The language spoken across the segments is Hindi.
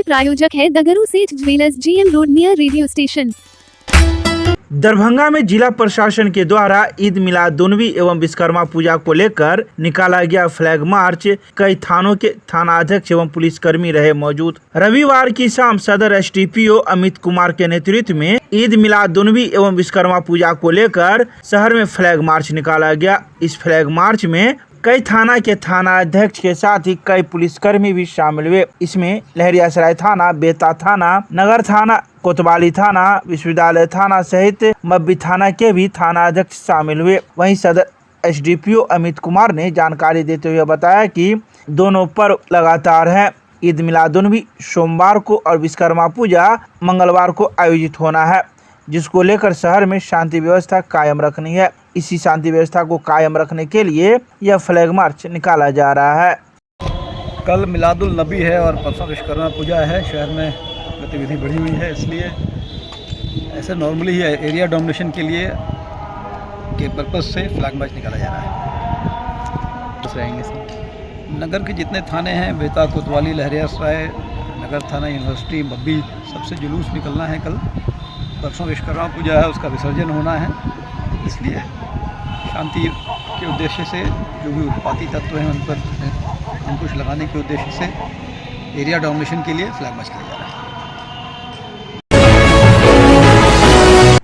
प्रायोजक है दगरू सेठ jewellers, GM road near radio station. Darbhanga में जिला प्रशासन के द्वारा ईद मिलादुन्नबी एवं विश्वकर्मा पूजा को लेकर निकाला गया फ्लैग मार्च। कई थानों के थानाध्यक्ष एवं पुलिसकर्मी रहे मौजूद। रविवार की शाम सदर SDPO अमित कुमार के नेतृत्व में ईद मिलादुन्नबी एवं विश्वकर्मा पूजा को लेकर शहर में फ्लैग मार्च निकाला गया। इस फ्लैग मार्च में कई थाना के थानाध्यक्ष के साथ ही कई पुलिसकर्मी भी शामिल हुए। इसमें लहरियासराय थाना, बेता थाना, नगर थाना, कोतवाली थाना, विश्वविद्यालय थाना सहित मब्बी थाना के भी थानाध्यक्ष शामिल हुए। वहीं सदर SDPO अमित कुमार ने जानकारी देते हुए बताया कि दोनों पर्व लगातार हैं। ईद मिलादुन्नबी सोमवार को और विश्वकर्मा पूजा मंगलवार को आयोजित होना है, जिसको लेकर शहर में शांति व्यवस्था कायम रखनी है। इसी शांति व्यवस्था को कायम रखने के लिए यह फ्लैग मार्च निकाला जा रहा है। कल मिलादुल नबी है और परसों विश्वकर्मा पूजा है। शहर में गतिविधि बढ़ी हुई है, इसलिए ऐसे नॉर्मली ही एरिया डोमिनेशन के लिए के पर्पज़ से फ्लैग मार्च निकाला जा रहा है। नगर के जितने थाने हैं, बेता, कोतवाली, लहरियासराय, नगर थाना, यूनिवर्सिटी, मब्बी, सबसे जुलूस निकलना है। कल परसों विश्वकर्मा पूजा है, उसका विसर्जन होना है। इसलिए शांति के उद्देश्य से जो भी उत्पाती तत्व हैं उन पर अंकुश लगाने के उद्देश्य से एरिया डोमिनेशन के लिए फ्लैग मार्च किया जा रहा है।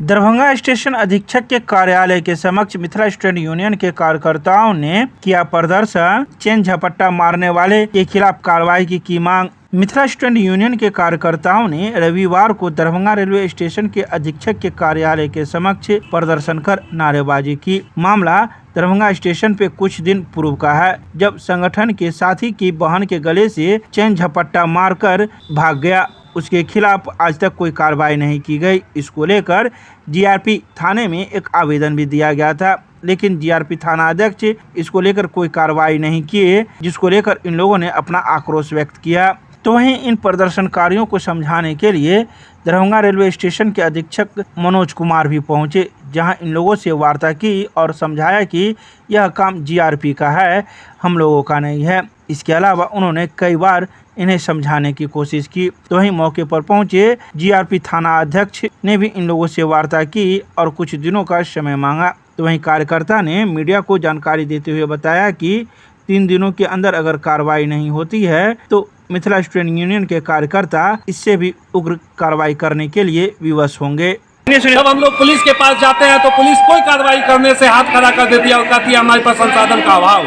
दरभंगा स्टेशन अधीक्षक के कार्यालय के समक्ष मिथिला स्टूडेंट यूनियन के कार्यकर्ताओं ने किया प्रदर्शन। चेन झपट्टा मारने वाले के खिलाफ कार्रवाई की मांग। मिथिला स्टूडेंट यूनियन के कार्यकर्ताओं ने रविवार को दरभंगा रेलवे स्टेशन के अधीक्षक के कार्यालय के समक्ष प्रदर्शन कर नारेबाजी की। मामला दरभंगा स्टेशन पे कुछ दिन पूर्व का है, जब संगठन के साथी की बहन के गले से चेन झपट्टा मारकर भाग गया। उसके खिलाफ आज तक कोई कार्रवाई नहीं की गई। इसको लेकर GRP थाने में एक आवेदन भी दिया गया था, लेकिन GRP थाना अध्यक्ष इसको लेकर कोई कार्रवाई नहीं किए, जिसको लेकर इन लोगों ने अपना आक्रोश व्यक्त किया। तो वहीं इन प्रदर्शनकारियों को समझाने के लिए दरभंगा रेलवे स्टेशन के अधीक्षक मनोज कुमार भी पहुंचे, जहां इन लोगों से वार्ता की और समझाया कि यह काम GRP का है, हम लोगों का नहीं है। इसके अलावा उन्होंने कई बार इन्हें समझाने की कोशिश की। तो वहीं मौके पर पहुंचे GRP थाना अध्यक्ष ने भी इन लोगों से वार्ता की और कुछ दिनों का समय मांगा। तो वहीं कार्यकर्ता ने मीडिया को जानकारी देते हुए बताया कि 3 दिनों के अंदर अगर कार्रवाई नहीं होती है तो मिथिला स्टूडेंट यूनियन के कार्यकर्ता इससे भी उग्र कार्रवाई करने के लिए विवश होंगे। जब हम लोग पुलिस के पास जाते हैं तो पुलिस कोई कार्रवाई करने से हाथ खड़ा कर देती है और कहती है हमारे पास संसाधन का अभाव।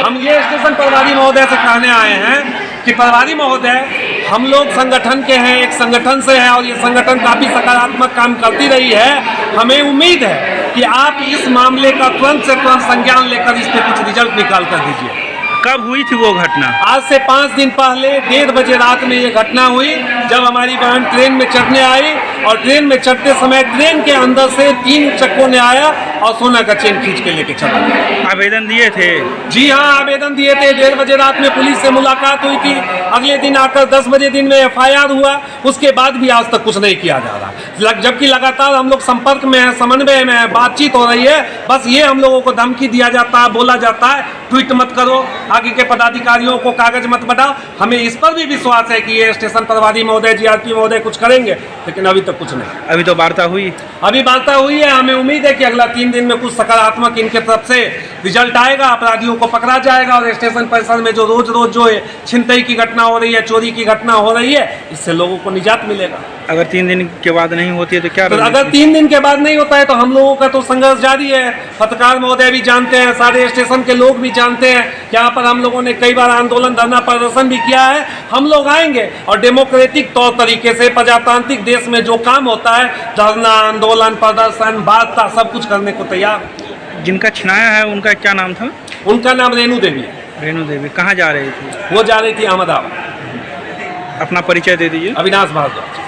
हम ये स्टेशन प्रभारी महोदय से कहने आए हैं कि प्रभारी महोदय, हम लोग संगठन के हैं, एक संगठन से हैं और ये संगठन काफ़ी सकारात्मक काम करती रही है। हमें उम्मीद है कि आप इस मामले का तुरंत से तुरंत संज्ञान लेकर इस पर कुछ रिजल्ट निकाल कर दीजिए। कब हुई थी वो घटना? आज से 5 दिन पहले 1:30 बजे रात में ये घटना हुई, जब हमारी बहन ट्रेन में चढ़ने आई और ट्रेन में चढ़ते समय ट्रेन के अंदर से 3 चक्कों ने आया और सोना का चेन खींच के लेके चला गया। आवेदन दिए थे? जी हाँ, आवेदन दिए थे। 1:30 बजे रात में पुलिस से मुलाकात हुई थी। अगले दिन आकर 10 बजे दिन में FIR हुआ। उसके बाद भी आज तक कुछ नहीं किया जा रहा, जबकि लगातार हम लोग संपर्क में हैं, समन्वय में हैं, बातचीत हो रही है। बस ये हम लोगों को धमकी दिया जाता है, बोला जाता है ट्वीट मत करो, आगे के पदाधिकारियों को कागज मत बढ़ाओ। हमें इस पर भी विश्वास है कि ये स्टेशन प्रभारी महोदय, GRP महोदय कुछ करेंगे, लेकिन अभी तक कुछ नहीं। अभी तो वार्ता हुई? अभी वार्ता हुई है। हमें उम्मीद है कि अगला 3 दिन में कुछ सकारात्मक इनके तरफ से रिजल्ट आएगा, अपराधियों को पकड़ा जाएगा और स्टेशन परिसर में जो रोज जो है छिनतई की घटना हो रही है, चोरी की घटना हो रही है, इससे लोगों को निजात मिलेगा। अगर 3 दिन के बाद नहीं होती है तो क्या? अगर 3 दिन के बाद नहीं होता है तो हम लोगों का तो संघर्ष जारी है। पत्रकार महोदय भी जानते हैं, सारे स्टेशन के लोग भी जानते हैं, यहाँ पर हम लोगों ने कई बार आंदोलन, धरना, प्रदर्शन भी किया है। हम लोग आएंगे और डेमोक्रेटिक तौर तरीके से प्रजातांत्रिक देश में जो काम होता है, धरना, आंदोलन, प्रदर्शन, वार्ता, सब कुछ करने को तैयार। जिनका छिनाया है उनका क्या नाम था? उनका नाम रेणु देवी है। रेणु देवी कहाँ जा रही थी? वो जा रही थी अहमदाबाद। अपना परिचय दे दीजिए। अविनाश भारद्वाज।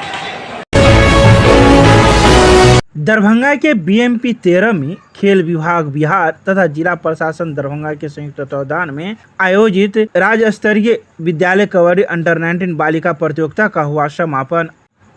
दरभंगा के BMP 13 में खेल विभाग बिहार तथा जिला प्रशासन दरभंगा के संयुक्त तत्वावधान में आयोजित राज्य स्तरीय विद्यालय कबड्डी अंडर-19 बालिका प्रतियोगिता का हुआ समापन।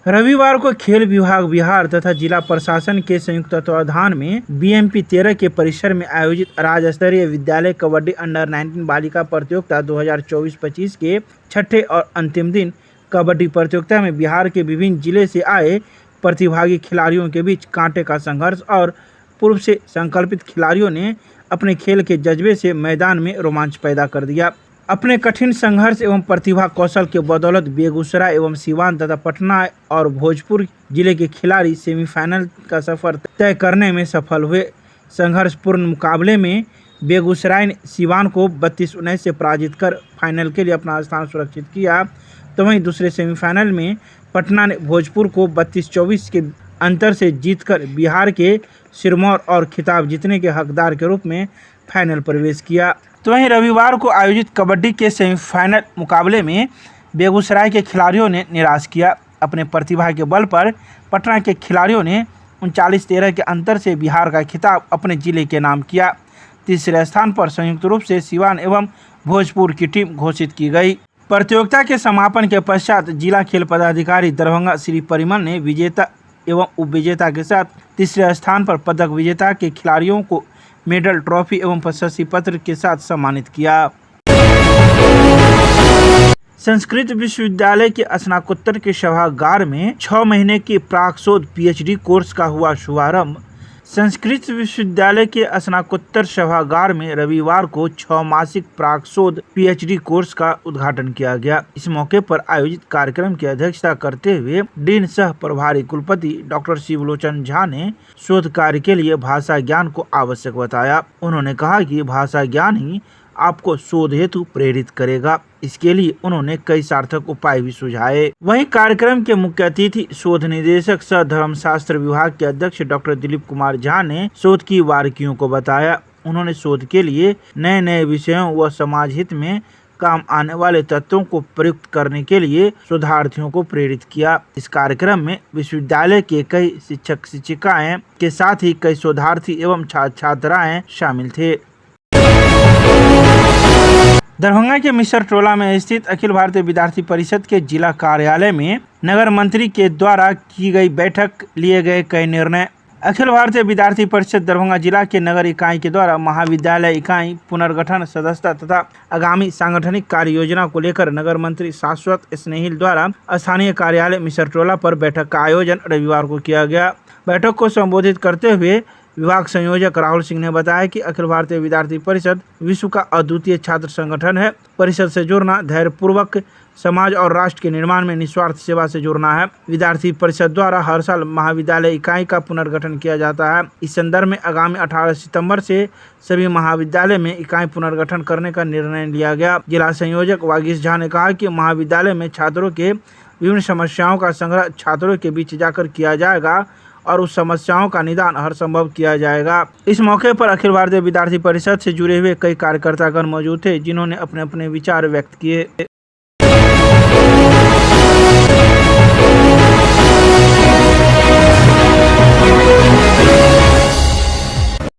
रविवार को खेल विभाग बिहार तथा जिला प्रशासन के संयुक्त तत्वावधान में BMP 13 के परिसर में आयोजित राज्य स्तरीय विद्यालय कबड्डी अंडर-19 बालिका प्रतियोगिता 2024-25 के छठे और अंतिम दिन कबड्डी प्रतियोगिता में बिहार के विभिन्न जिले से आए प्रतिभागी खिलाड़ियों के बीच कांटे का संघर्ष और पूर्व से संकल्पित खिलाड़ियों ने अपने खेल के जज्बे से मैदान में रोमांच पैदा कर दिया। अपने कठिन संघर्ष एवं प्रतिभा कौशल के बदौलत बेगूसराय एवं सिवान तथा पटना और भोजपुर जिले के खिलाड़ी सेमीफाइनल का सफर तय करने में सफल हुए। संघर्षपूर्ण मुकाबले में बेगूसराय ने सिवान को 32-19 से पराजित कर फाइनल के लिए अपना स्थान सुरक्षित किया, तो वहीं दूसरे सेमीफाइनल में पटना ने भोजपुर को 32-24 के अंतर से जीतकर बिहार के सिरमौर और खिताब जीतने के हकदार के रूप में फाइनल प्रवेश किया। तो वहीं रविवार को आयोजित कबड्डी के सेमीफाइनल मुकाबले में बेगूसराय के खिलाड़ियों ने निराश किया। अपने प्रतिभा के बल पर पटना के खिलाड़ियों ने 39-13 के अंतर से बिहार का खिताब अपने जिले के नाम किया। तीसरे स्थान पर संयुक्त रूप से सिवान एवं भोजपुर की टीम घोषित की गई। प्रतियोगिता के समापन के पश्चात जिला खेल पदाधिकारी दरभंगा श्री परिमल ने विजेता एवं उपविजेता के साथ तीसरे स्थान पर पदक विजेता के खिलाड़ियों को मेडल, ट्रॉफी एवं प्रशस्ति पत्र के साथ सम्मानित किया। संस्कृत विश्वविद्यालय के स्नातकोत्तर के सभागार में 6 महीने के प्राक-शोध पीएचडी कोर्स का हुआ शुभारंभ। संस्कृत विश्वविद्यालय के स्नातकोत्तर सभागार में रविवार को 6 मासिक प्राक-शोध पीएचडी कोर्स का उद्घाटन किया गया। इस मौके पर आयोजित कार्यक्रम की अध्यक्षता करते हुए डीन सह प्रभारी कुलपति डॉक्टर शिवलोचन झा ने शोध कार्य के लिए भाषा ज्ञान को आवश्यक बताया। उन्होंने कहा कि भाषा ज्ञान ही आपको शोध हेतु प्रेरित करेगा। इसके लिए उन्होंने कई सार्थक उपाय भी सुझाए। वहीं कार्यक्रम के मुख्य अतिथि शोध निदेशक सह धर्मशास्त्र विभाग के अध्यक्ष डॉक्टर दिलीप कुमार झा ने शोध की बारीकियों को बताया। उन्होंने शोध के लिए नए नए विषयों व समाज हित में काम आने वाले तत्वों को प्रयुक्त करने के लिए शोधार्थियों को प्रेरित किया। इस कार्यक्रम में विश्वविद्यालय के कई शिक्षक शिक्षिकाएं के साथ ही कई शोधार्थी एवं छात्र छात्राएं शामिल थे। दरभंगा के मिसर टोला में स्थित अखिल भारतीय विद्यार्थी परिषद के जिला कार्यालय में नगर मंत्री के द्वारा की गई बैठक लिए गए कई निर्णय। अखिल भारतीय विद्यार्थी परिषद दरभंगा जिला के नगर इकाई के द्वारा महाविद्यालय इकाई पुनर्गठन, सदस्यता तथा आगामी सांगठनिक कार्य योजना को लेकर नगर मंत्री शाश्वत स्नेहिल द्वारा स्थानीय कार्यालय मिसर टोला पर बैठक का आयोजन रविवार को किया गया। बैठक को संबोधित करते हुए विभाग संयोजक राहुल सिंह ने बताया कि अखिल भारतीय विद्यार्थी परिषद विश्व का अद्वितीय छात्र संगठन है। परिषद से जुड़ना धैर्यपूर्वक समाज और राष्ट्र के निर्माण में निस्वार्थ सेवा से जुड़ना है। विद्यार्थी परिषद द्वारा हर साल महाविद्यालय इकाई का पुनर्गठन किया जाता है। इस संदर्भ में आगामी 18 सितंबर से सभी महाविद्यालय में इकाई पुनर्गठन करने का निर्णय लिया गया। जिला संयोजक वागीश झा ने कहा कि महाविद्यालय में छात्रों के विभिन्न समस्याओं का संग्रह छात्रों के बीच जाकर किया जाएगा और उस समस्याओं का निदान हर संभव किया जाएगा। इस मौके पर अखिल भारतीय विद्यार्थी परिषद से जुड़े हुए कई कार्यकर्तागण मौजूद थे, जिन्होंने अपने अपने विचार व्यक्त किए।